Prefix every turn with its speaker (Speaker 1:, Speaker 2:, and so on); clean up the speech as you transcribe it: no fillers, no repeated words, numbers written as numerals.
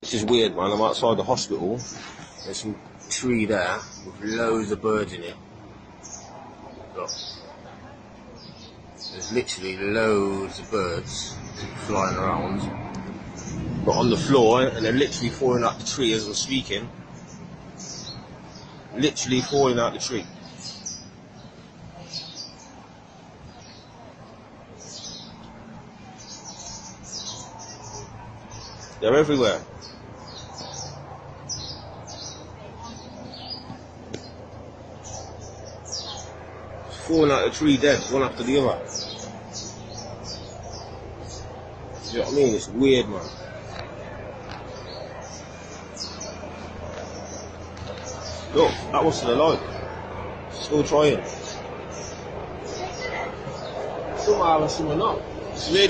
Speaker 1: This is weird, man. I'm outside the hospital. There's some tree there with loads of birds in it. Look. There's literally loads of birds flying around. But on the floor, and they're literally falling out the tree as I'm speaking. Literally falling out the tree. They're everywhere. Falling out the tree dead, one after the other. You know what I mean? It's weird, man. Look, that was still alive. Still trying. Somehow I haven't seen enough. It's really